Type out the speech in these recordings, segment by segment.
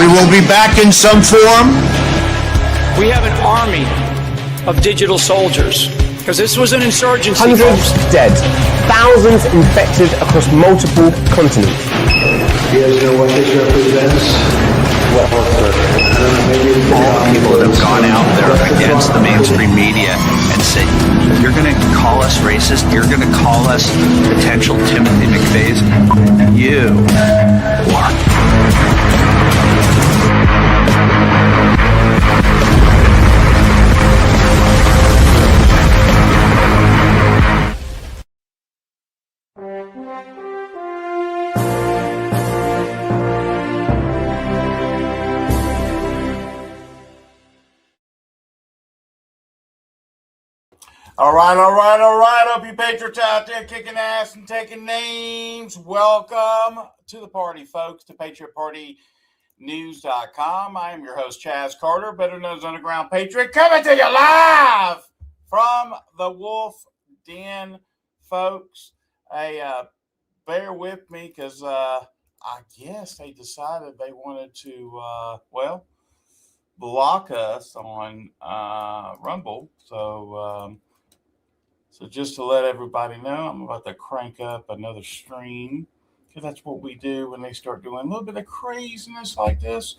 We will be back in some form. We have an army of digital soldiers because this was an insurgency. Hundreds dead, thousands infected across multiple continents. You guys know what this represents? People that have gone out there against the mainstream media and said, you're going to call us racist, you're going to call us potential Timothy McVeighs. You are. All right. Hope you patriots out there kicking ass and taking names. Welcome to the party, folks, to PatriotPartyNews.com. I am your host, Chaz Carter, better known as Underground Patriot, coming to you live from the Wolf Den, folks. Hey, bear with me because I guess they decided they wanted to, block us on Rumble. So just to let everybody know, I'm about to crank up another stream because that's what we do when they start doing a little bit of craziness like this.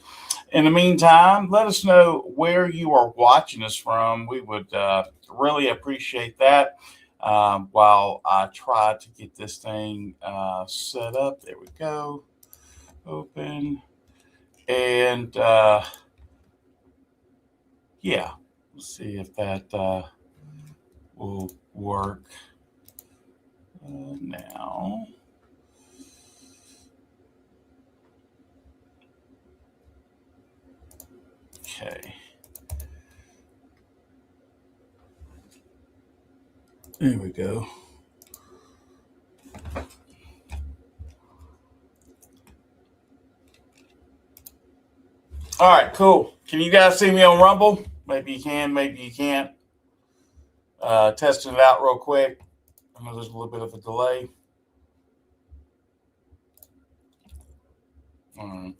In the meantime, let us know where you are watching us from. We would really appreciate that while I try to get this thing set up. There we go. Open. And let's see if that will work now. Okay. There we go. All right, cool. Can you guys see me on Rumble? Maybe you can, maybe you can't. Testing it out real quick. I know there's a little bit of a delay. All right.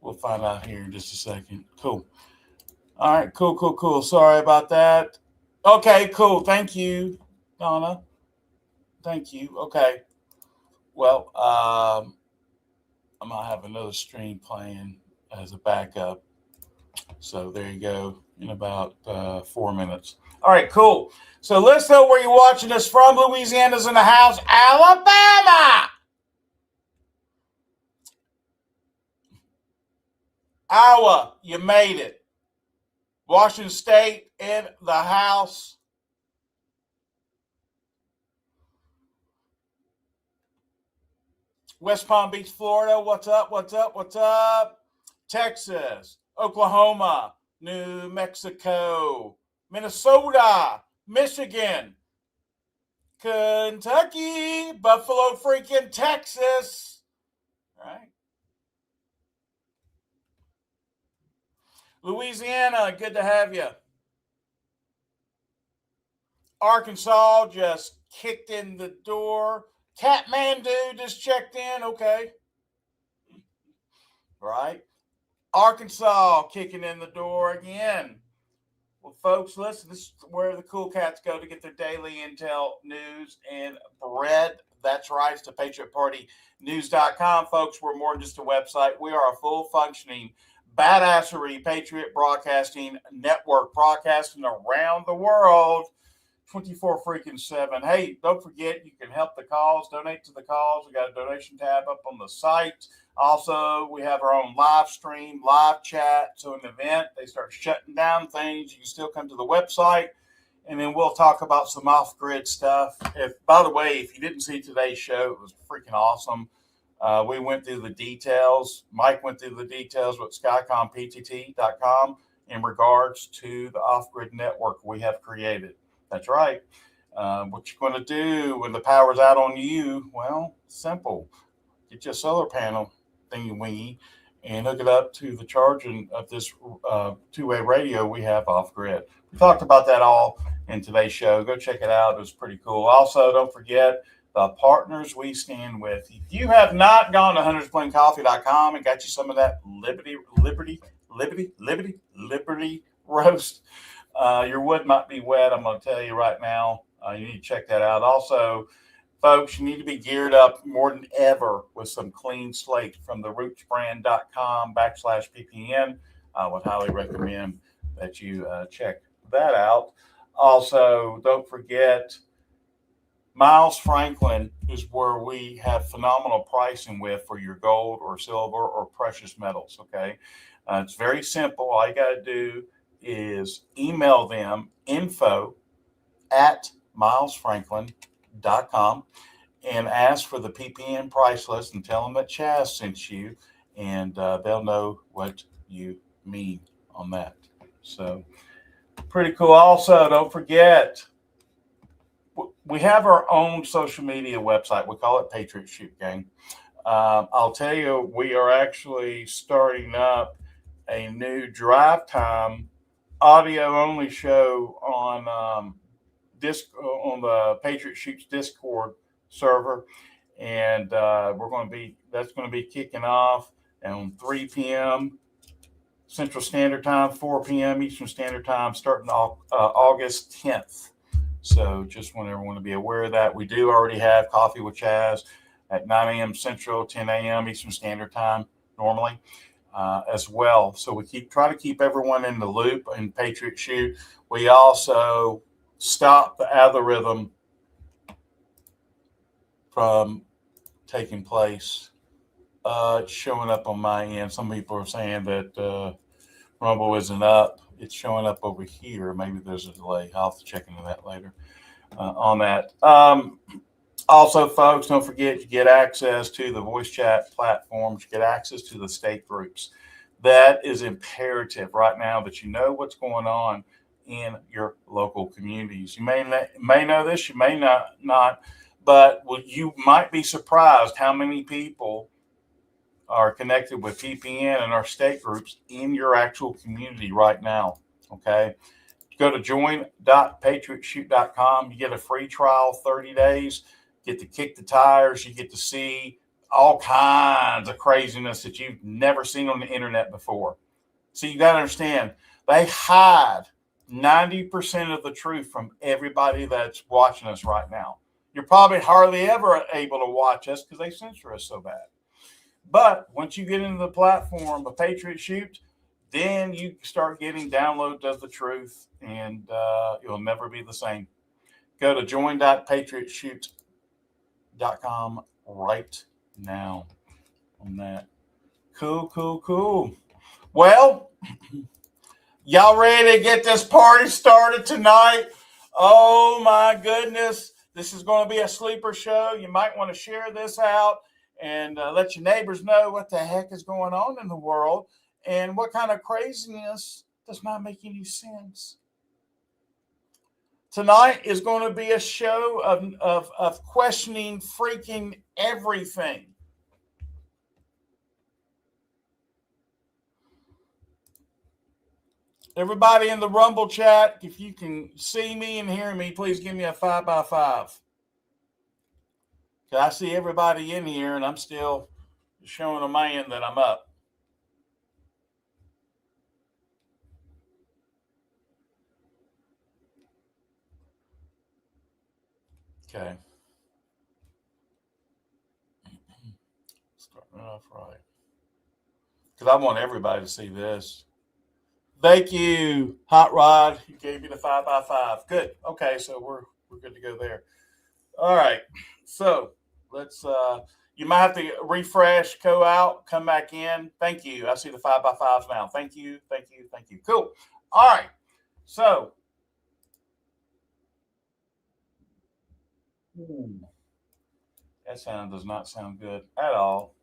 We'll find out here in just a second. Cool. All right, cool. Sorry about that. Okay, cool. Thank you, Donna. Thank you. Okay. Well, I'm going to have another stream playing as a backup. So there you go in about 4 minutes. All right, cool. So let's know where you're watching us from. Louisiana's in the house. Alabama. Iowa, you made it. Washington State in the house. West Palm Beach, Florida. What's up? Texas, Oklahoma, New Mexico, Minnesota, Michigan, Kentucky, Buffalo, freaking Texas. All right. Louisiana, good to have you. Arkansas just kicked in the door. Kathmandu just checked in. Okay. Right. Arkansas kicking in the door again. Well, folks, listen, this is where the cool cats go to get their daily intel, news, and bread. That's right. It's the PatriotPartyNews.com, folks. We're more than just a website. We are a full-functioning badassery Patriot Broadcasting Network, broadcasting around the world 24/7. Hey, don't forget, you can help the cause, donate to the cause. We got a donation tab up on the site. Also, we have our own live stream, live chat. So in the event they start shutting down things, you can still come to the website, and then we'll talk about some off-grid stuff. By the way, if you didn't see today's show, it was freaking awesome. We went through the details. Mike went through the details with skycomptt.com in regards to the off-grid network we have created. That's right. What you're going to do when the power's out on you, well, simple. Get your solar panel thingy-wingy and hook it up to the charging of this two-way radio we have off-grid. We talked about that all in today's show. Go check it out. It was pretty cool. Also, don't forget, the partners we stand with. If you have not gone to huntersplaincoffee.com and got you some of that Liberty roast, your wood might be wet. I'm going to tell you right now. You need to check that out. Also, folks, you need to be geared up more than ever with some clean slate from the rootsbrand.com/ppn. I would highly recommend that you check that out. Also, don't forget Miles Franklin is where we have phenomenal pricing with for your gold or silver or precious metals. Okay. It's very simple. All you got to do is email them info@milesfranklin.com and ask for the PPN price list and tell them that Chaz sent you, and they'll know what you mean on that. So pretty cool. Also, don't forget, we have our own social media website. We call it Patriot Shoot Gang. I'll tell you, we are actually starting up a new drive time audio only show on on the Patriot Shoots Discord server, and that's going to be kicking off at 3 p.m. Central Standard Time, 4 p.m. Eastern Standard Time, starting August 10th. So just want everyone to be aware of that. We do already have Coffee with Chaz at 9 a.m. Central, 10 a.m. Eastern Standard Time normally as well. So we try to keep everyone in the loop in Patriot Shoot. We also stop the algorithm from taking place. It's showing up on my end. Some people are saying that Rumble isn't up. It's showing up over here. Maybe there's a delay. I'll have to check into that later on that. Also, folks, don't forget you get access to the voice chat platforms. You get access to the state groups. That is imperative right now that you know what's going on in your local communities. You may know this, you may not, but you might be surprised how many people are connected with PPN and our state groups in your actual community right now. Okay. Go to join.patriotshoot.com. You get a free trial, 30 days. Get to kick the tires. You get to see all kinds of craziness that you've never seen on the internet before. So you got to understand, they hide 90% of the truth from everybody that's watching us right now. You're probably hardly ever able to watch us because they censor us so bad. But once you get into the platform of Patriot Shoot, then you start getting downloads of the truth, and you'll never be the same. Go to join.patriotshoot.com right now on that. Cool. Well, y'all ready to get this party started tonight? Oh, my goodness. This is going to be a sleeper show. You might want to share this out and let your neighbors know what the heck is going on in the world and what kind of craziness does not make any sense. Tonight is going to be a show of questioning freaking everything. Everybody in the Rumble chat, if you can see me and hear me, please give me a 5x5. I see everybody in here, and I'm still showing a man that I'm up. Okay. Starting off right. Because I want everybody to see this. Thank you, Hot Rod. You gave me the 5x5. Good. Okay, so we're good to go there. All right. So let's you might have to refresh, go out, come back in. Thank you. I see the 5x5s now. Thank you. Cool. All right. So that sound does not sound good at all.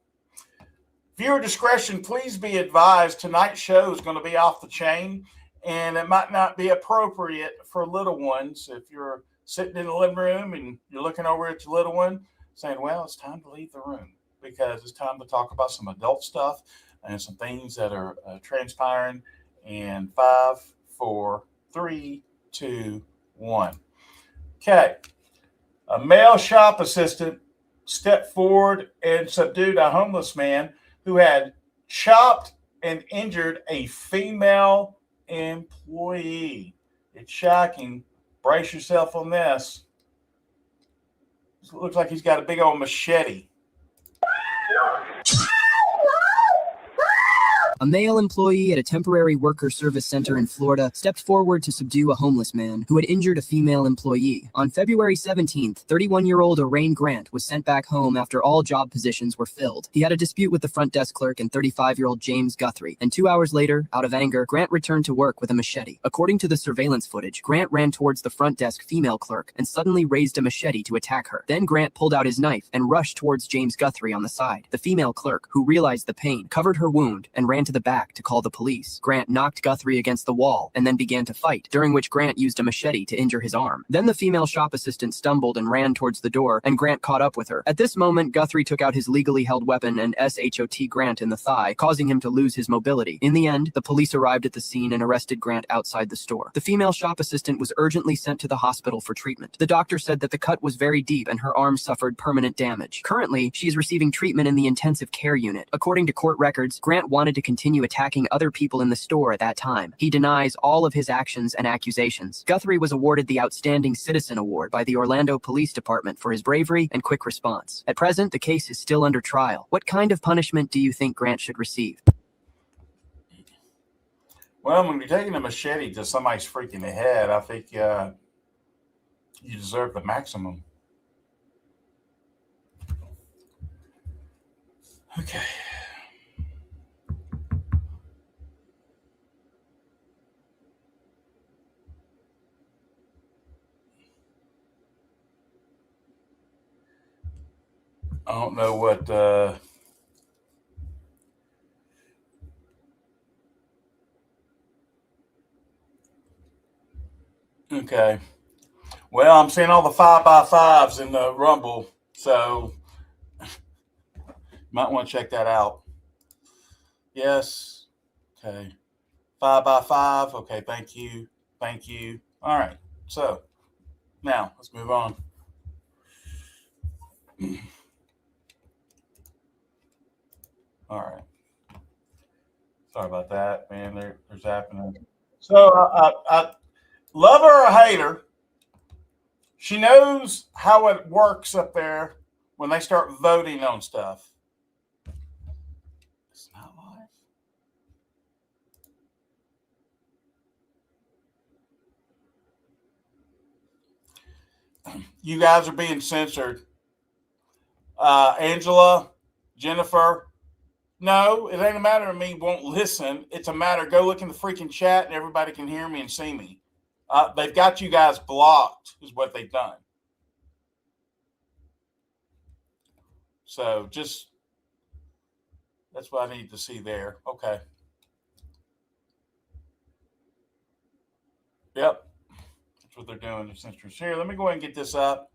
Viewer discretion, please be advised. Tonight's show is going to be off the chain, and it might not be appropriate for little ones. If you're sitting in the living room and you're looking over at your little one saying, well, it's time to leave the room because it's time to talk about some adult stuff and some things that are transpiring. And 5, 4, 3, 2, 1. Okay. A male shop assistant stepped forward and subdued a homeless man who had chopped and injured a female employee. It's shocking. Brace yourself on this. It looks like he's got a big old machete. A male employee at a temporary worker service center in Florida stepped forward to subdue a homeless man who had injured a female employee. On February 17th, 31-year-old Orain Grant was sent back home after all job positions were filled. He had a dispute with the front desk clerk and 35-year-old James Guthrie, and 2 hours later, out of anger, Grant returned to work with a machete. According to the surveillance footage, Grant ran towards the front desk female clerk and suddenly raised a machete to attack her. Then Grant pulled out his knife and rushed towards James Guthrie on the side. The female clerk, who realized the pain, covered her wound and ran to the back to call the police. Grant knocked Guthrie against the wall and then began to fight, during which Grant used a machete to injure his arm. Then the female shop assistant stumbled and ran towards the door, and Grant caught up with her. At this moment, Guthrie took out his legally held weapon and shot Grant in the thigh, causing him to lose his mobility. In the end, the police arrived at the scene and arrested Grant outside the store. The female shop assistant was urgently sent to the hospital for treatment. The doctor said that the cut was very deep and her arm suffered permanent damage. Currently, she is receiving treatment in the intensive care unit. According to court records, Grant wanted to continue attacking other people in the store at that time. He denies all of his actions and accusations. Guthrie was awarded the Outstanding Citizen Award by the Orlando Police Department for his bravery and quick response. At present, the case is still under trial. What kind of punishment do you think Grant should receive? Well, when you're taking a machete to somebody's freaking head, I think you deserve the maximum. Okay. I don't know what okay. Well, I'm seeing all the 5x5s in the Rumble, so might want to check that out. Yes. Okay. 5x5. Okay, thank you. Thank you. All right. So now let's move on. All right. Sorry about that, man. There's happening. So I love her or hate her. She knows how it works up there when they start voting on stuff. It's not live. You guys are being censored. Angela, Jennifer. No, it ain't a matter of me won't listen. It's a matter, go look in the freaking chat and everybody can hear me and see me. They've got you guys blocked is what they've done. So just, that's what I need to see there. Okay. Yep. That's what they're doing. Here, let me go ahead and get this up.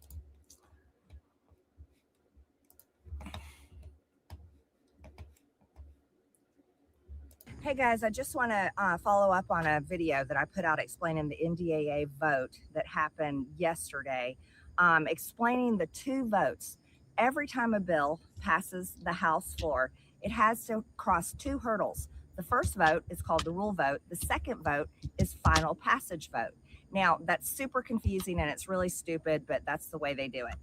Hey guys, I just want to follow up on a video that I put out explaining the NDAA vote that happened yesterday, explaining the two votes. Every time a bill passes the House floor, it has to cross two hurdles. The first vote is called the rule vote. The second vote is final passage vote. Now, that's super confusing and it's really stupid, but that's the way they do it.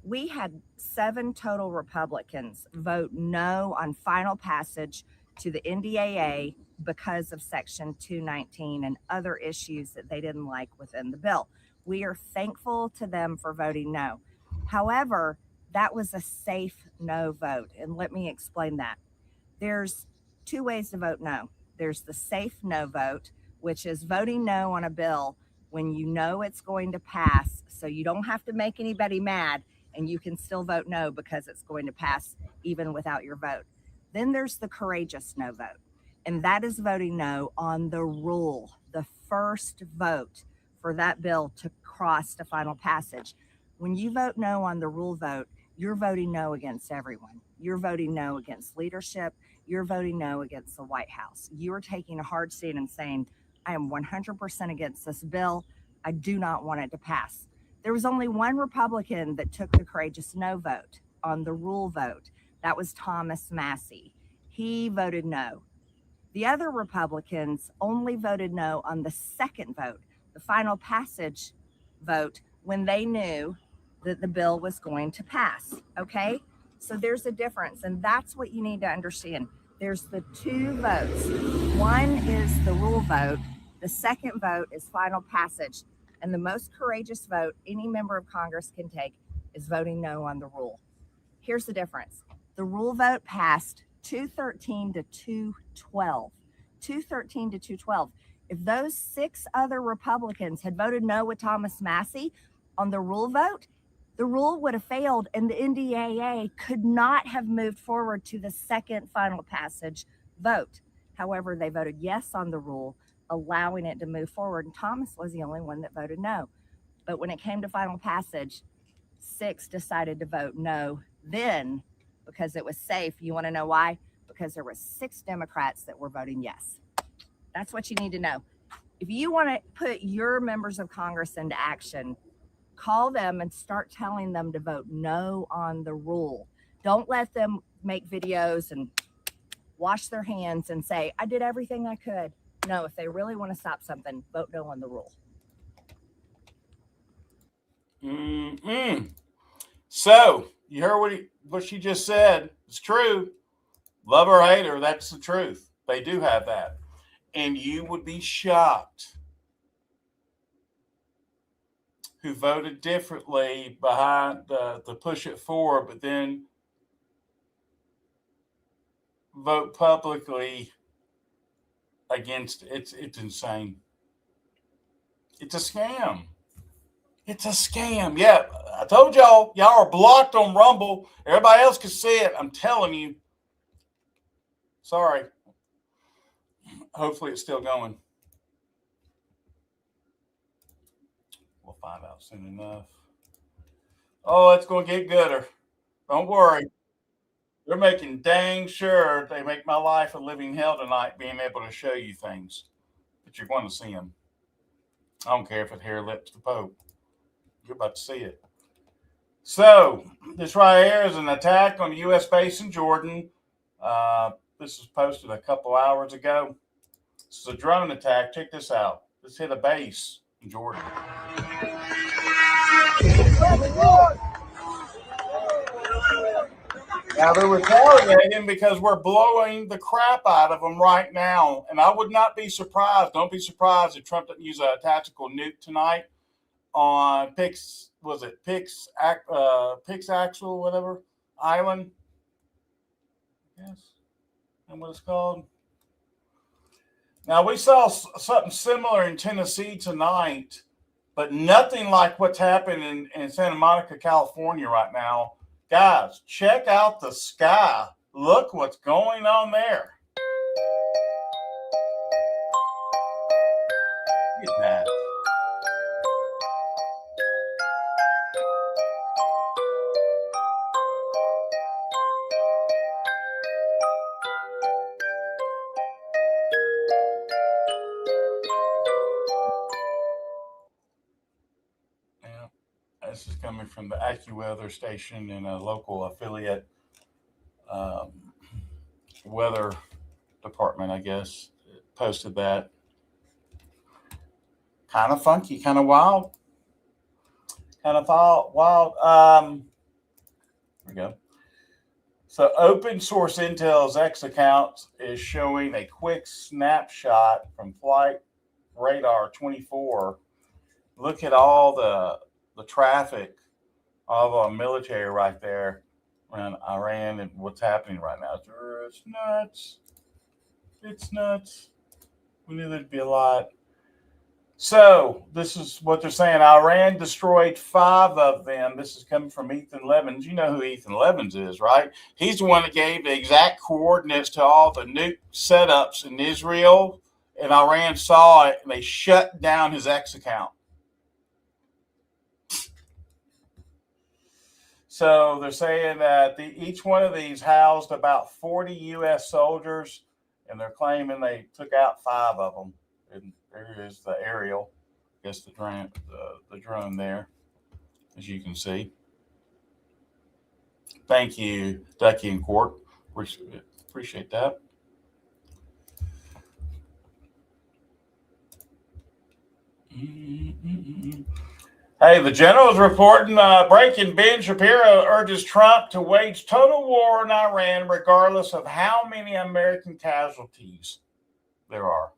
We had 7 total Republicans vote no on final passage to the NDAA because of Section 219 and other issues that they didn't like within the bill. We are thankful to them for voting no. However, that was a safe no vote, and let me explain that. There's 2 ways to vote no. There's the safe no vote, which is voting no on a bill when you know it's going to pass, so you don't have to make anybody mad, and you can still vote no because it's going to pass even without your vote. Then there's the courageous no vote, and that is voting no on the rule, the first vote for that bill to cross to final passage. When you vote no on the rule vote, you're voting no against everyone. You're voting no against leadership. You're voting no against the White House. You are taking a hard stand and saying, I am 100% against this bill. I do not want it to pass. There was only one Republican that took the courageous no vote on the rule vote. That was Thomas Massey. He voted no. The other Republicans only voted no on the second vote, the final passage vote, when they knew that the bill was going to pass. Okay? So there's a difference, and that's what you need to understand. There's the two votes. One is the rule vote, the second vote is final passage. And the most courageous vote any member of Congress can take is voting no on the rule. Here's the difference. The rule vote passed 213 to 212. 213 to 212. If those 6 other Republicans had voted no with Thomas Massey on the rule vote, the rule would have failed and the NDAA could not have moved forward to the second final passage vote. However, they voted yes on the rule, allowing it to move forward. And Thomas was the only one that voted no. But when it came to final passage, 6 decided to vote no then because it was safe. You want to know why? Because there were 6 Democrats that were voting yes. That's what you need to know. If you want to put your members of Congress into action, call them and start telling them to vote no on the rule. Don't let them make videos and wash their hands and say, I did everything I could. No, if they really want to stop something, vote no on the rule. So you heard what she just said. It's true. Love or hate her, that's the truth. They do have that. And you would be shocked who voted differently behind the push it forward, but then vote publicly against it. It's insane. It's a scam. It's a scam. Yeah, I told y'all are blocked on Rumble. Everybody else can see it. I'm telling you. Sorry. Hopefully it's still going. We'll find out soon enough. Oh, it's going to get gooder. Don't worry. They're making dang sure they make my life a living hell tonight being able to show you things. But you're going to see them. I don't care if it hair lips the Pope. You're about to see it. So, this right here is an attack on a U.S. base in Jordan. This was posted a couple hours ago. This is a drone attack. Check this out. This hit a base in Jordan. Now, they're retaliating because we're blowing the crap out of them right now. And I would not be surprised. Don't be surprised if Trump doesn't use a tactical nuke tonight on Pix Axel, whatever, Island. Yes. And what it's called. Now, we saw something similar in Tennessee tonight, but nothing like what's happening in Santa Monica, California right now. Guys, check out the sky. Look what's going on there. Look at that. This is coming from the AccuWeather station and a local affiliate weather department, I guess, posted that. Kind of funky, kind of wild. Here we go. So Open Source Intel's X account is showing a quick snapshot from Flight Radar 24. Look at all the traffic of our military right there around Iran and what's happening right now. It's nuts. It's nuts. We knew there'd be a lot. So this is what they're saying. Iran destroyed 5 of them. This is coming from Ethan Levins. You know who Ethan Levins is, right? He's the one that gave the exact coordinates to all the nuke setups in Israel, and Iran saw it, and they shut down his X account. So they're saying that each one of these housed about 40 U.S. soldiers, and they're claiming they took out 5 of them. And there is the aerial, I guess the drone there. as you can see. Thank you, Ducky and Court. Appreciate that. Hey, the general is reporting breaking. Ben Shapiro urges Trump to wage total war in Iran regardless of how many American casualties there are.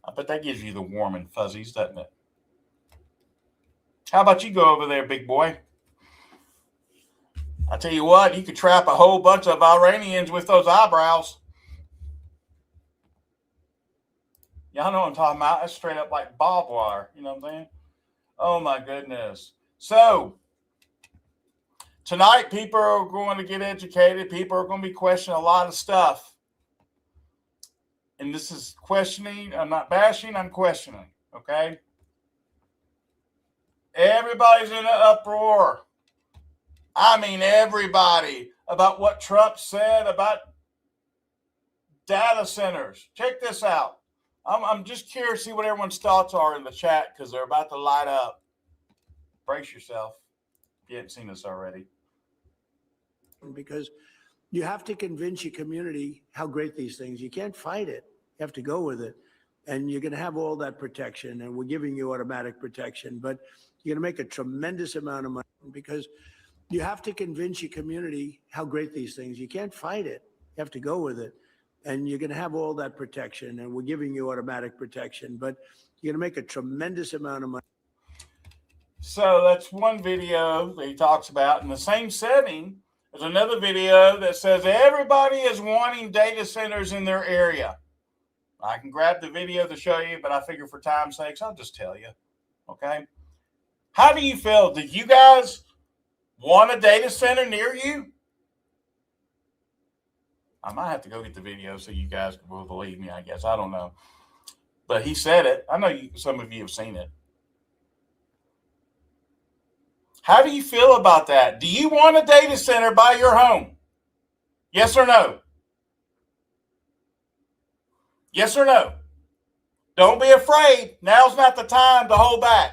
I bet that gives you the warm and fuzzies, doesn't it? How about you go over there, big boy? I tell you what, you could trap a whole bunch of Iranians with those eyebrows. Y'all know what I'm talking about. That's straight up like barbed wire. You know what I'm saying? Oh, my goodness. So, tonight, people are going to get educated. People are going to be questioning a lot of stuff. And this is questioning. I'm not bashing. I'm questioning. Okay? Everybody's in an uproar. I mean, everybody, about what Trump said about data centers. Check this out. I'm just curious to see what everyone's thoughts are in the chat because they're about to light up. Brace yourself if you haven't seen this already. Because you have to convince your community how great these things. You can't fight it. You have to go with it. And you're going to have all that protection, and we're giving you automatic protection, but you're going to make a tremendous amount of money because you have to convince your community how great these things. You can't fight it. You have to go with it. And you're going to have all that protection, and we're giving you automatic protection, but you're going to make a tremendous amount of money. So that's one video that he talks about. In the same setting, there's another video that says everybody is wanting data centers in their area. I can grab the video to show you, but I figure for time's sakes, I'll just tell you. Okay? How do you feel? Did you guys want a data center near you? I might have to go get the video so you guys will believe me, I guess. I don't know. But he said it. I know some of you have seen it. How do you feel about that? Do you want a data center by your home? Yes or no? Yes or no? Don't be afraid. Now's not the time to hold back.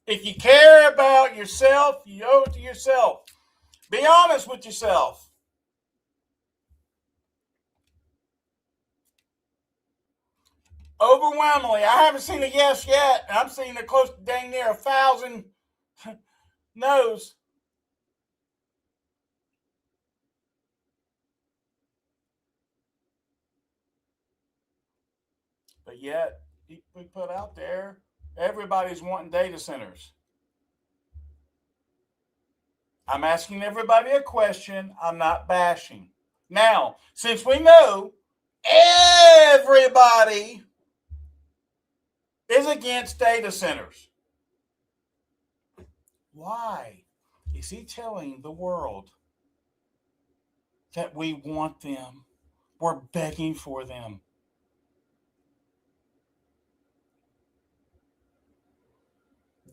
If you care about yourself, you owe it to yourself. Be honest with yourself. Overwhelmingly, I haven't seen a yes yet. I'm seeing a close to dang near 1,000 no's. But yet, we put out there, everybody's wanting data centers. I'm asking everybody a question. I'm not bashing. Now, since we know everybody is against data centers, why is he telling the world that we want them? We're begging for them.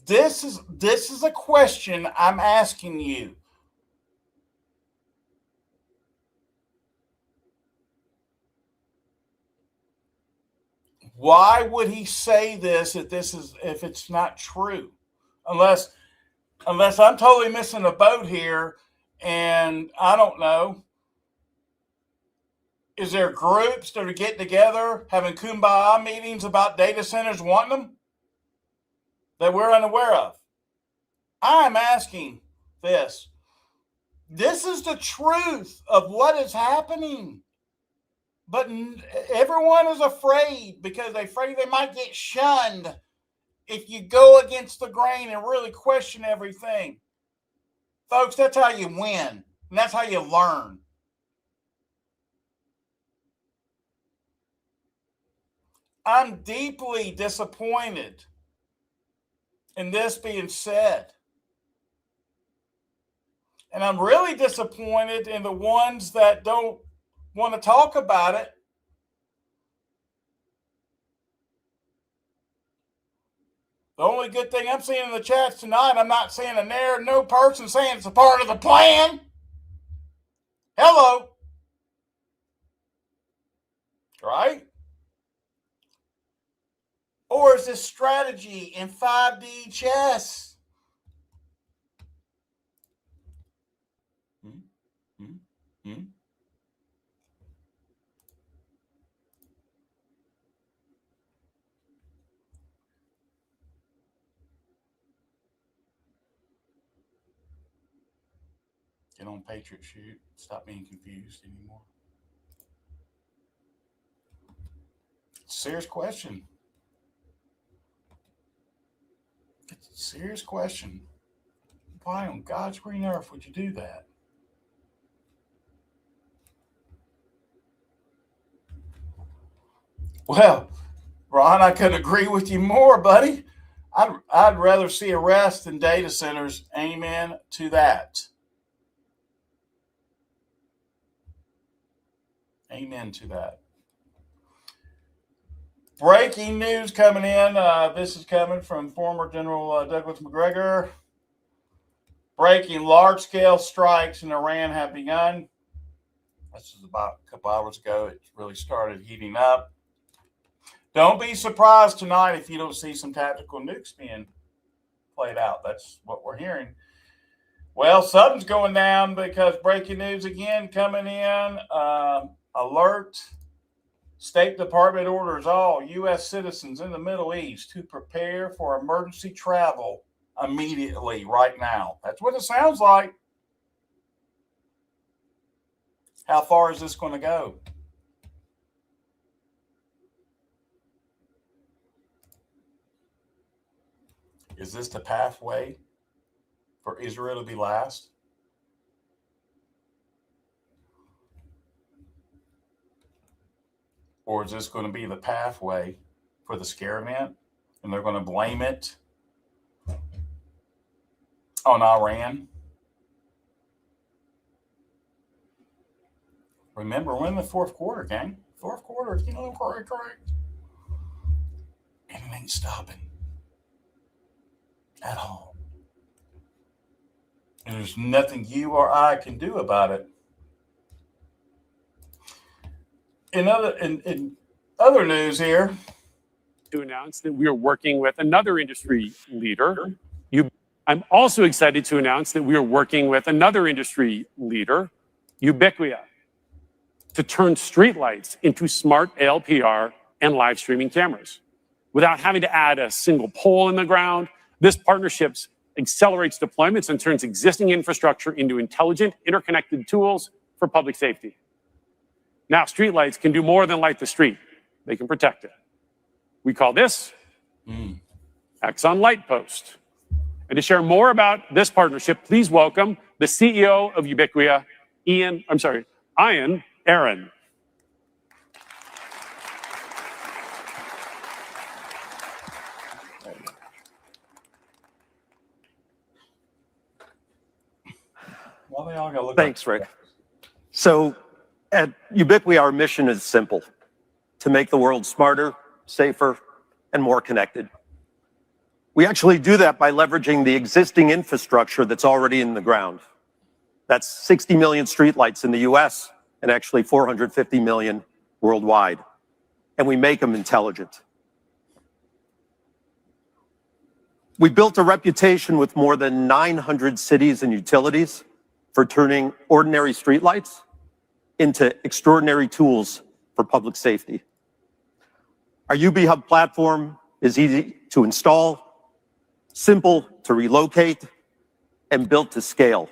This is a question I'm asking you. Why would he say this if it's not true? Unless I'm totally missing a boat here, and I don't know. Is there groups that are getting together having kumbaya meetings about data centers wanting them that we're unaware of? I'm asking this. This is the truth of what is happening. But everyone is afraid because they're afraid they might get shunned if you go against the grain and really question everything. Folks, that's how you win. And that's how you learn. I'm deeply disappointed in this being said. And I'm really disappointed in the ones that don't want to talk about it. The only good thing I'm seeing in the chats tonight, I'm not seeing no person saying it's a part of the plan. Hello. Right? Or is this strategy in 5D chess? Get on Patriot Shoot. Stop being confused anymore. It's a serious question. It's a serious question. Why on God's green earth would you do that? Well, Ron, I couldn't agree with you more, buddy. I'd rather see arrests than data centers. Amen to that. Amen to that. Breaking news coming in. This is coming from former General Douglas McGregor. Breaking large-scale strikes in Iran have begun. This is about a couple hours ago. It really started heating up. Don't be surprised tonight if you don't see some tactical nukes being played out. That's what we're hearing. Well, something's going down because breaking news again coming in. Alert. State Department orders all U.S. citizens in the Middle East to prepare for emergency travel immediately right now. That's what it sounds like. How far is this going to go? Is this the pathway for Israel to be last? Or is this going to be the pathway for the scare event? And they're going to blame it on Iran? Remember, we're in the fourth quarter, gang. Fourth quarter, correct. And it ain't stopping at all. And there's nothing you or I can do about it. In other news here, to announce that we are working with another industry leader. I'm also excited to announce that we are working with another industry leader, Ubiquia, to turn streetlights into smart ALPR and live streaming cameras. Without having to add a single pole in the ground, this partnership accelerates deployments and turns existing infrastructure into intelligent, interconnected tools for public safety. Now, streetlights can do more than light the street. They can protect it. We call this Axon Light Post. And to share more about this partnership, please welcome the CEO of Ubiquia, Ian Aaron. well, they all got to look. Thanks, Rick. So at Ubiquia, our mission is simple: to make the world smarter, safer, and more connected. We actually do that by leveraging the existing infrastructure that's already in the ground. That's 60 million streetlights in the US and actually 450 million worldwide. And we make them intelligent. We built a reputation with more than 900 cities and utilities for turning ordinary streetlights into extraordinary tools for public safety. Our UB Hub platform is easy to install, simple to relocate, and built to scale,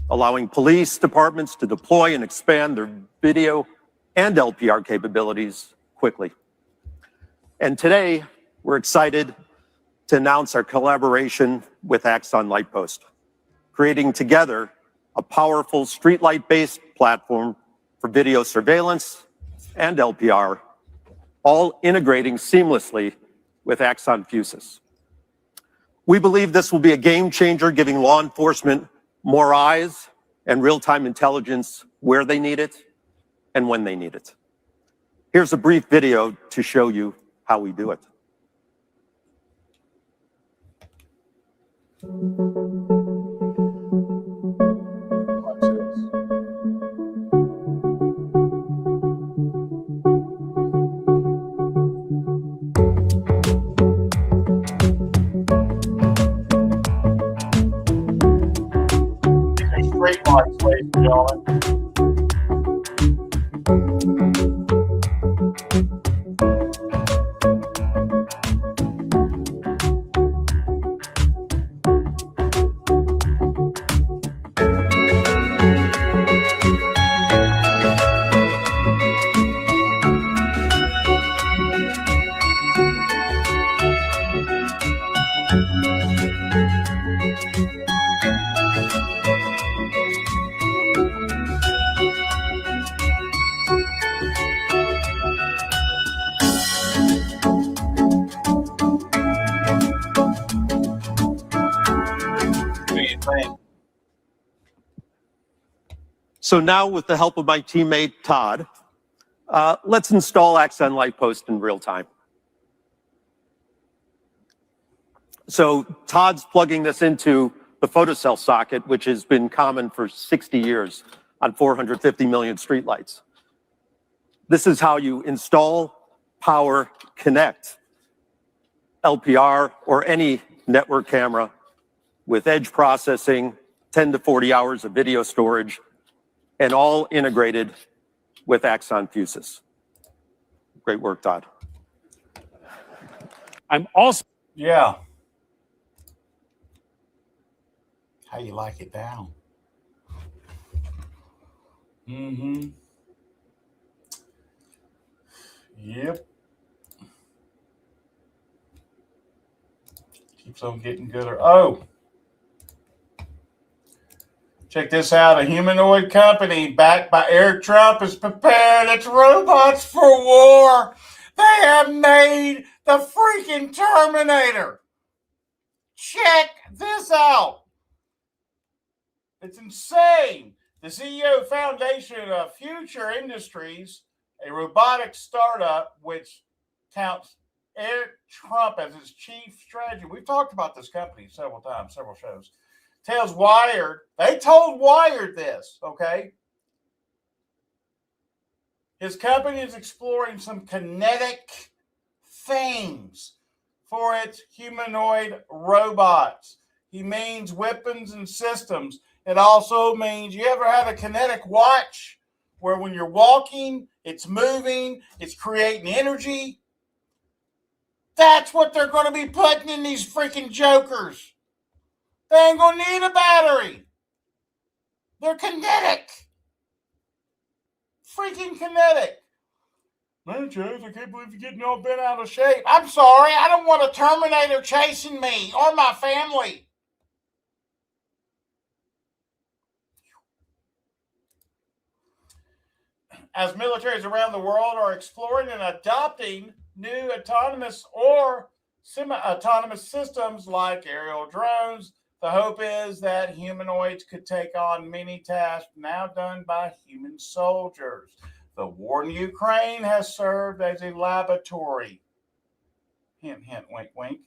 allowing police departments to deploy and expand their video and LPR capabilities quickly. And today, we're excited to announce our collaboration with Axon Light Post, creating together a powerful streetlight-based platform for video surveillance and LPR, all integrating seamlessly with Axon Fusus. We believe this will be a game changer, giving law enforcement more eyes and real-time intelligence where they need it and when they need it. Here's a brief video to show you how we do it. streetlights, ladies and gentlemen. What do you think? So now with the help of my teammate, Todd, let's install Axon Light Post in real time. So Todd's plugging this into the photocell socket, which has been common for 60 years on 450 million streetlights. This is how you install, power, connect LPR or any network camera with edge processing, 10 to 40 hours of video storage, and all integrated with Axon Fusus. Great work, Todd. I'm also Yeah. How you like it down? Mm-hmm. Yep. Keeps on getting gooder. Oh. Check this out. A humanoid company backed by Eric Trump has prepared its robots for war. They have made the freaking Terminator. Check this out. It's insane. The CEO foundation of Future Industries, a robotics startup which counts Eric Trump as its chief strategy. We've talked about this company several times, several shows. Tells Wired, they told Wired this, okay? His company is exploring some kinetic things for its humanoid robots. He means weapons and systems. It also means, you ever have a kinetic watch where when you're walking, it's moving, it's creating energy? That's what they're going to be putting in these freaking jokers. They ain't going to need a battery. They're kinetic. Freaking kinetic. Man, Chase, I can't believe you're getting all bent out of shape. I'm sorry. I don't want a Terminator chasing me or my family. As militaries around the world are exploring and adopting new autonomous or semi-autonomous systems like aerial drones, the hope is that humanoids could take on many tasks now done by human soldiers. The war in Ukraine has served as a laboratory, hint, hint, wink, wink,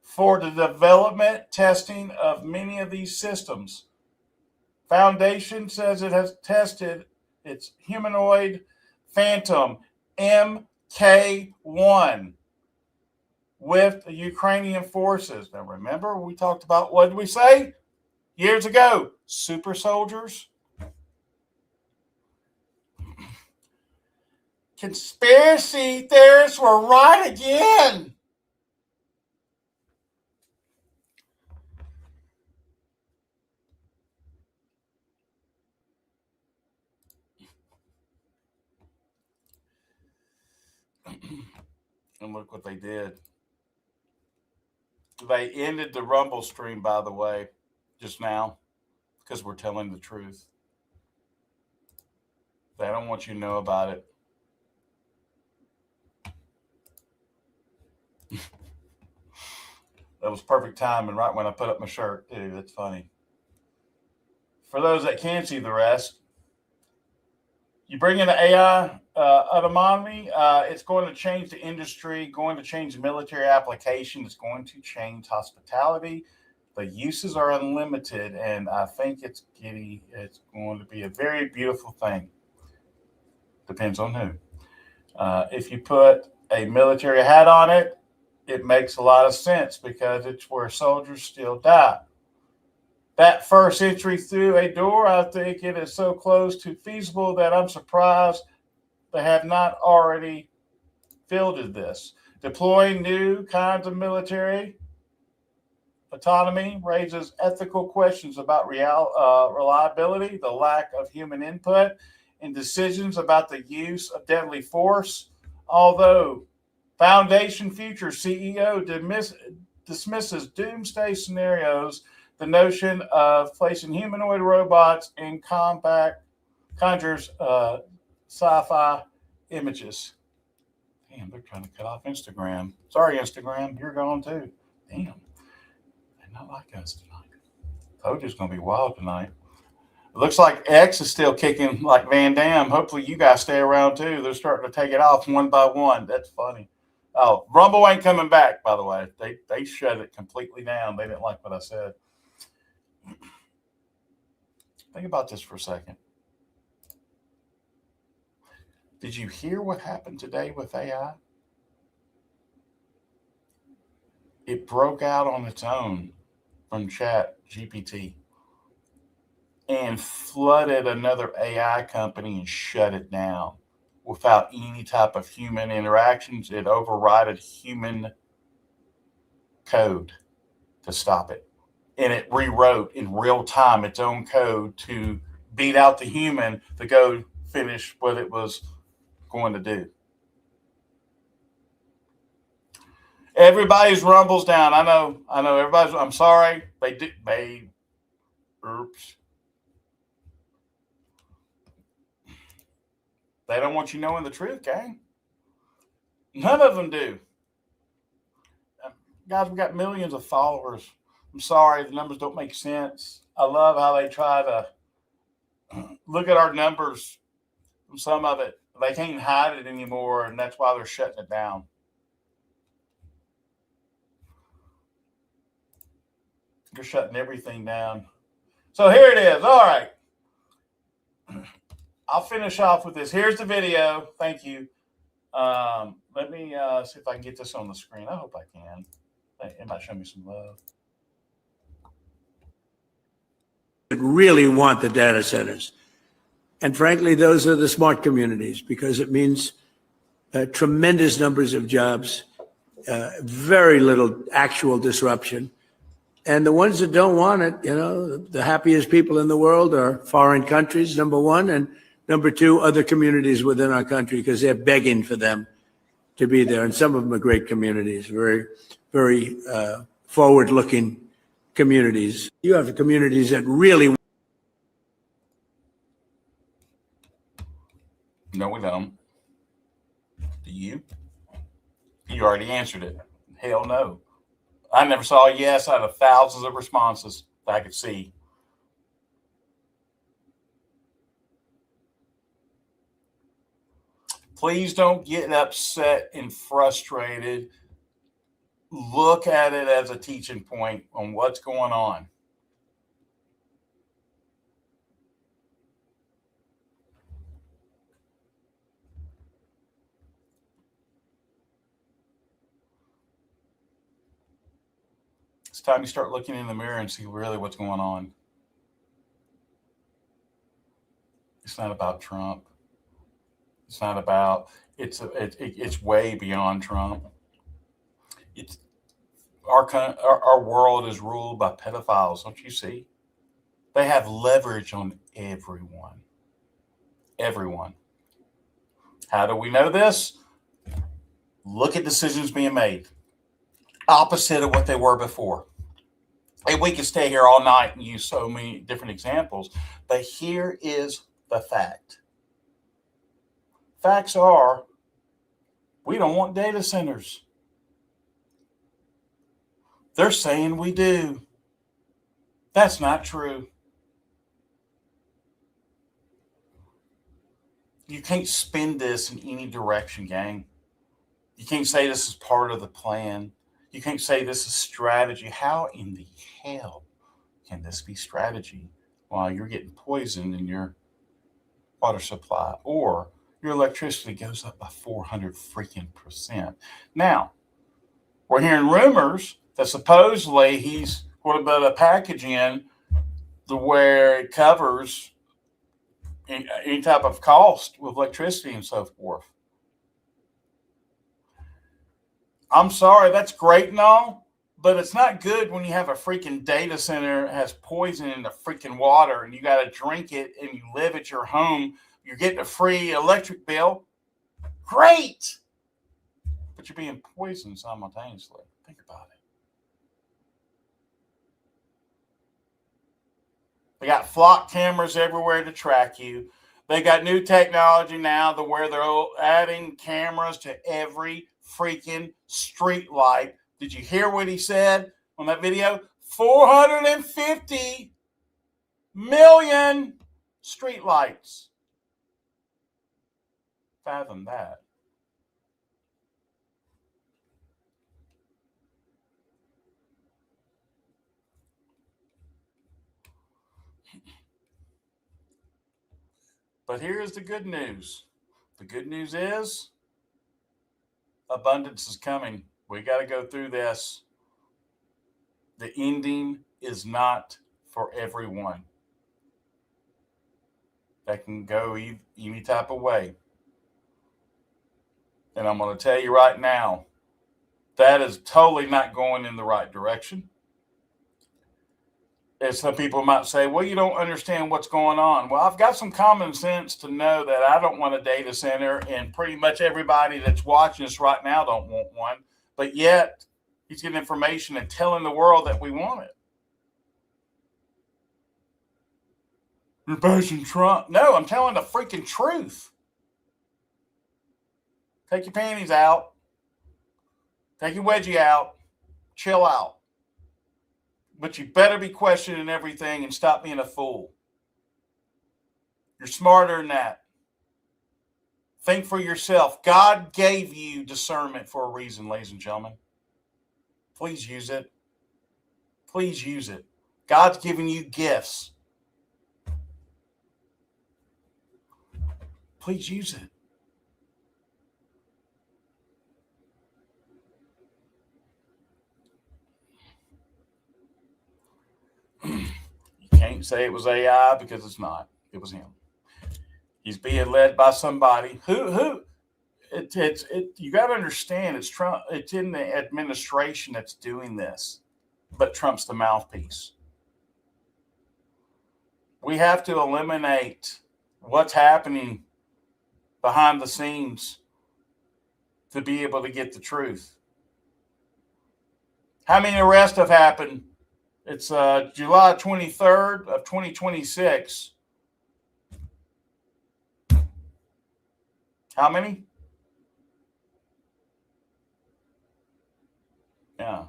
for the development, testing of many of these systems. Foundation says it has tested its humanoid Phantom MK1 with the Ukrainian forces. Now, remember, we talked about, what did we say years ago? Super soldiers. Conspiracy theorists were right again. And look what they did. They ended the Rumble stream, by the way, just now, because we're telling the truth. They don't want you to know about it. That was perfect timing, right when I put up my shirt, too. That's funny. For those that can't see the rest, you bring in the AI autonomy, it's going to change the industry, going to change the military application. It's going to change hospitality. The uses are unlimited, and I think it's going to be a very beautiful thing. Depends on who. If you put a military hat on it, it makes a lot of sense because it's where soldiers still die. that first entry through a door, I think it is so close to feasible that I'm surprised they have not already fielded this. Deploying new kinds of military autonomy raises ethical questions about reliability, the lack of human input, and decisions about the use of deadly force. Although Foundation Future CEO dismisses doomsday scenarios, the notion of placing humanoid robots in combat conjures sci-fi images. Damn, they're trying to cut off Instagram. Sorry, Instagram, you're gone too. Damn, they're not like us tonight. Told you it's going to be wild tonight. It looks like X is still kicking like Van Damme. Hopefully you guys stay around too. They're starting to take it off one by one. That's funny. Oh, Rumble ain't coming back, by the way. They shut it completely down. They didn't like what I said. Think about this for a second. Did you hear what happened today with AI? It broke out on its own from Chat GPT and flooded another AI company and shut it down without any type of human interactions. It overrided human code to stop it. And it rewrote in real time its own code to beat out the human to go finish what it was going to do. Everybody's rumbles down. I know everybody's, I'm sorry. Oops. They don't want you knowing the truth, gang. None of them do. Guys, we've got millions of followers. I'm sorry, the numbers don't make sense. I love how they try to look at our numbers from some of it. They can't hide it anymore, and that's why they're shutting it down. They're shutting everything down. So here it is. All right. I'll finish off with this. Here's the video. Thank you. Let me see if I can get this on the screen. I hope I can. It might show me some love. Really want the data centers. And frankly, those are the smart communities because it means tremendous numbers of jobs, very little actual disruption. And the ones that don't want it, the happiest people in the world are foreign countries, number one, and number two, other communities within our country because they're begging for them to be there. And some of them are great communities, very, very forward-looking communities. You have communities that really. No, we don't. Do you? You already answered it. Hell no. I never saw a yes out of thousands of responses that I could see. Please don't get upset and frustrated. Look at it as a teaching point on what's going on. It's time you start looking in the mirror and see really what's going on. It's not about Trump. It's not about, it's way beyond Trump. It's our world is ruled by pedophiles, don't you see? They have leverage on everyone. Everyone. How do we know this? Look at decisions being made. Opposite of what they were before. And we could stay here all night and use so many different examples, but here is the fact. Facts are, we don't want data centers. They're saying we do. That's not true. You can't spin this in any direction, gang. You can't say this is part of the plan. You can't say this is strategy. How in the hell can this be strategy while you're getting poisoned in your water supply or your electricity goes up by 400%? Now, we're hearing rumors that supposedly he's going to put a package in where it covers any type of cost with electricity and so forth. I'm sorry, that's great and all, but it's not good when you have a freaking data center that has poison in the freaking water and you got to drink it and you live at your home. You're getting a free electric bill. Great. But you're being poisoned simultaneously. Think about it. They got flock cameras everywhere to track you. They got new technology now to where they're adding cameras to every freaking street light. Did you hear what he said on that video? 450 million street lights. Fathom that. But here's the good news. The good news is abundance is coming. We got to go through this. The ending is not for everyone. That can go any type of way. And I'm going to tell you right now, that is totally not going in the right direction. And some people might say, well, you don't understand what's going on. Well, I've got some common sense to know that I don't want a data center, and pretty much everybody that's watching us right now don't want one. But yet, he's getting information and telling the world that we want it. You're bashing Trump. No, I'm telling the freaking truth. Take your panties out. Take your wedgie out. Chill out. But you better be questioning everything and stop being a fool. You're smarter than that. Think for yourself. God gave you discernment for a reason, ladies and gentlemen. Please use it. Please use it. God's giving you gifts. Please use it. You can't say it was AI because it's not. It was him. He's being led by somebody who you got to understand it's Trump. It's in the administration that's doing this, but Trump's the mouthpiece. We have to eliminate what's happening behind the scenes to be able to get the truth. How many arrests have happened? It's July 23rd of 2026. How many? Yeah.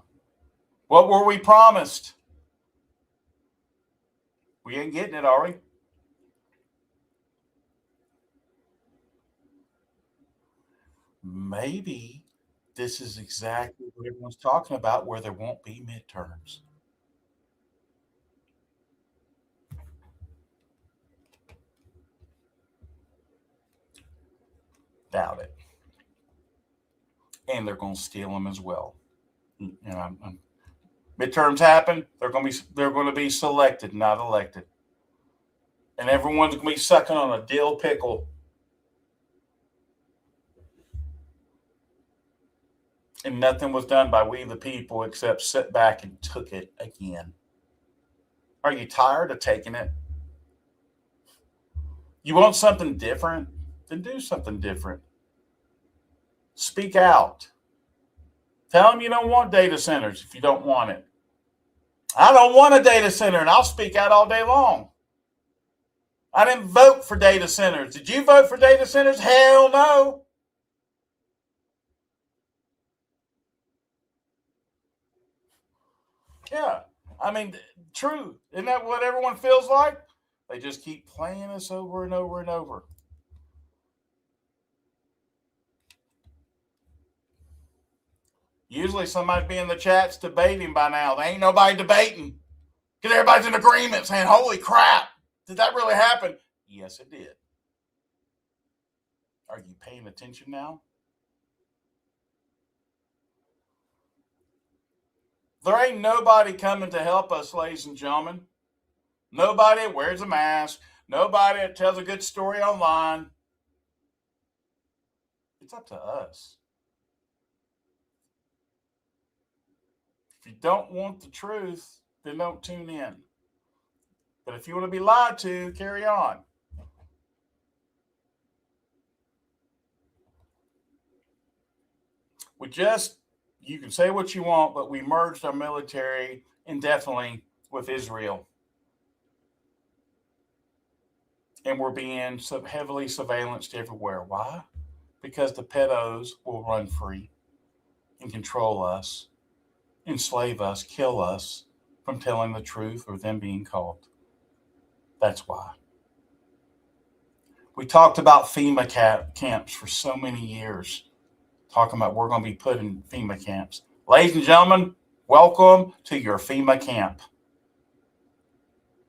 What were we promised? We ain't getting it, are we? Maybe this is exactly what everyone's talking about, where there won't be midterms. Doubt it. And they're going to steal them as well. You know, midterms happen. They're going to be selected, not elected. And everyone's going to be sucking on a dill pickle. And nothing was done by we the people except sit back and took it again. Are you tired of taking it? You want something different? Then do something different. Speak out. Tell them you don't want data centers if you don't want it. I don't want a data center, and I'll speak out all day long. I didn't vote for data centers. Did you vote for data centers? Hell no. Yeah. I mean, true. Isn't that what everyone feels like? They just keep playing us over and over and over. Usually somebody'd be in the chats debating by now. There ain't nobody debating because everybody's in agreement saying, holy crap, did that really happen? Yes, it did. Are you paying attention now? There ain't nobody coming to help us, ladies and gentlemen. Nobody wears a mask. Nobody tells a good story online. It's up to us. If you don't want the truth, then don't tune in. But if you want to be lied to, carry on. You can say what you want, but we merged our military indefinitely with Israel. And we're being so heavily surveillanced everywhere. Why? Because the pedos will run free and control us, enslave us, kill us from telling the truth or them being caught. That's why. We talked about FEMA camps for so many years, talking about we're going to be put in FEMA camps. Ladies and gentlemen, welcome to your FEMA camp.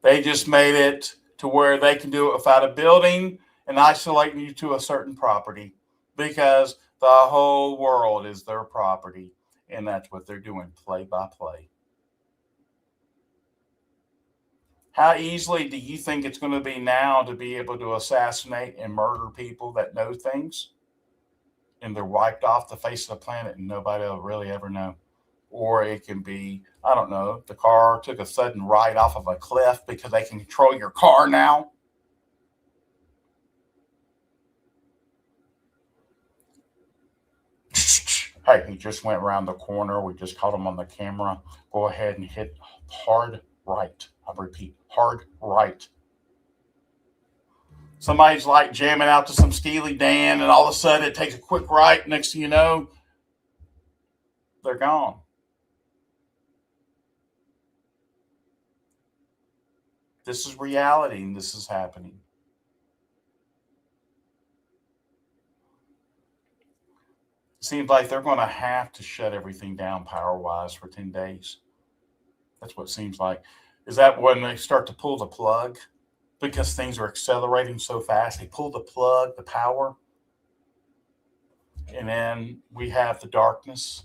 They just made it to where they can do it without a building and isolating you to a certain property because the whole world is their property. And that's what they're doing, play by play. How easily do you think it's going to be now to be able to assassinate and murder people that know things? And they're wiped off the face of the planet and nobody will really ever know. Or it can be, I don't know, the car took a sudden ride off of a cliff because they can control your car now. Hey, he just went around the corner. We just caught him on the camera. Go ahead and hit hard right. I repeat, hard right. Somebody's like jamming out to some Steely Dan, and all of a sudden it takes a quick right. Next thing you know, they're gone. This is reality, and this is happening. It seems like they're going to have to shut everything down power-wise for 10 days. That's what it seems like. Is that when they start to pull the plug? Because things are accelerating so fast, they pull the plug, the power, and then we have the darkness.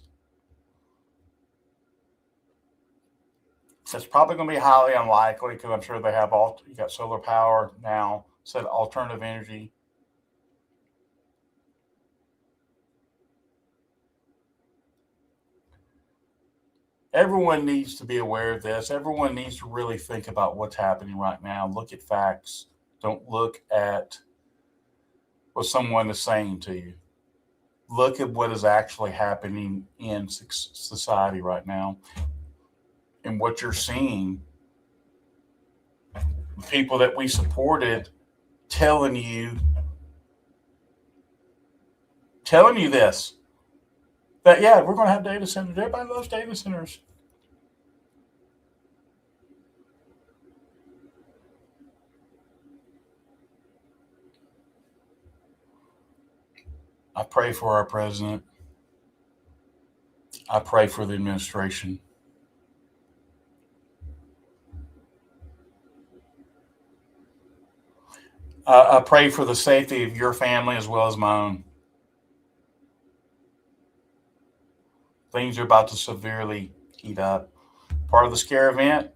So it's probably going to be highly unlikely because I'm sure they have you got solar power now, said alternative energy. Everyone needs to be aware of this. Everyone needs to really think about what's happening right now. Look at facts. Don't look at what someone is saying to you. Look at what is actually happening in society right now. And what you're seeing, people that we supported telling you this. That, yeah, we're going to have data centers. Everybody loves data centers. I pray for our president. I pray for the administration. I pray for the safety of your family as well as my own. Things are about to severely heat up. Part of the scare event?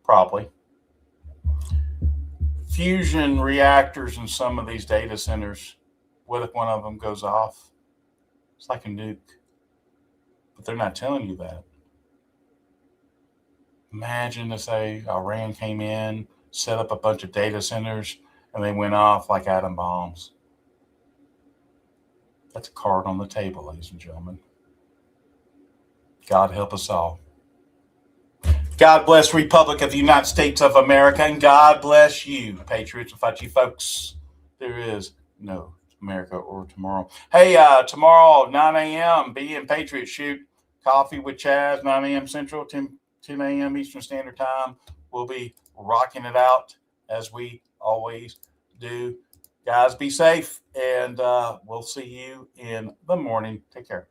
Probably. Fusion reactors in some of these data centers. What if one of them goes off? It's like a nuke. But they're not telling you that. Imagine to say Iran came in, set up a bunch of data centers, and they went off like atom bombs. That's a card on the table, ladies and gentlemen. God help us all. God bless the Republic of the United States of America, and God bless you, patriots. Without you folks, there is no America or tomorrow. Hey, tomorrow, 9 a.m., be in Patriot Shoot. Coffee with Chaz, 9 a.m. Central, 10 a.m. Eastern Standard Time. We'll be rocking it out as we always do. Guys, be safe, and we'll see you in the morning. Take care.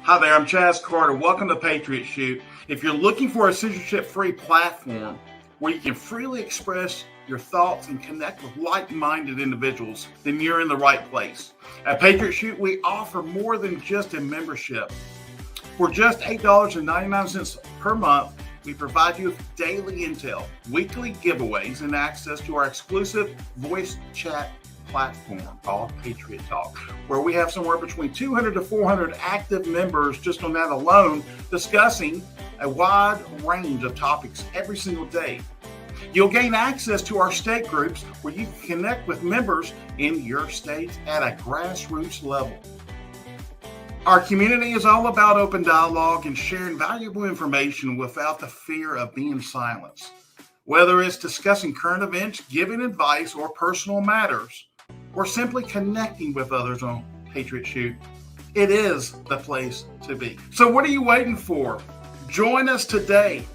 Hi there, I'm Chaz Carter. Welcome to Patriot Shoot. If you're looking for a censorship-free platform where you can freely express your thoughts and connect with like-minded individuals, then you're in the right place. At Patriot Shoot, we offer more than just a membership. For just $8.99 per month, We provide you with daily intel, weekly giveaways, and access to our exclusive voice chat platform called Patriot Talk, where we have somewhere between 200 to 400 active members just on that alone, discussing a wide range of topics every single day. You'll gain access to our state groups where you can connect with members in your states at a grassroots level. Our community is all about open dialogue and sharing valuable information without the fear of being silenced. Whether it's discussing current events, giving advice, or personal matters, or simply connecting with others on Patriot Shoot, it is the place to be. So what are you waiting for? Join us today.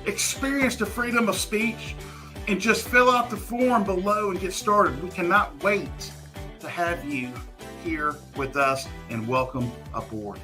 Experience the freedom of speech and just fill out the form below and get started. We cannot wait to have you here with us, and welcome aboard.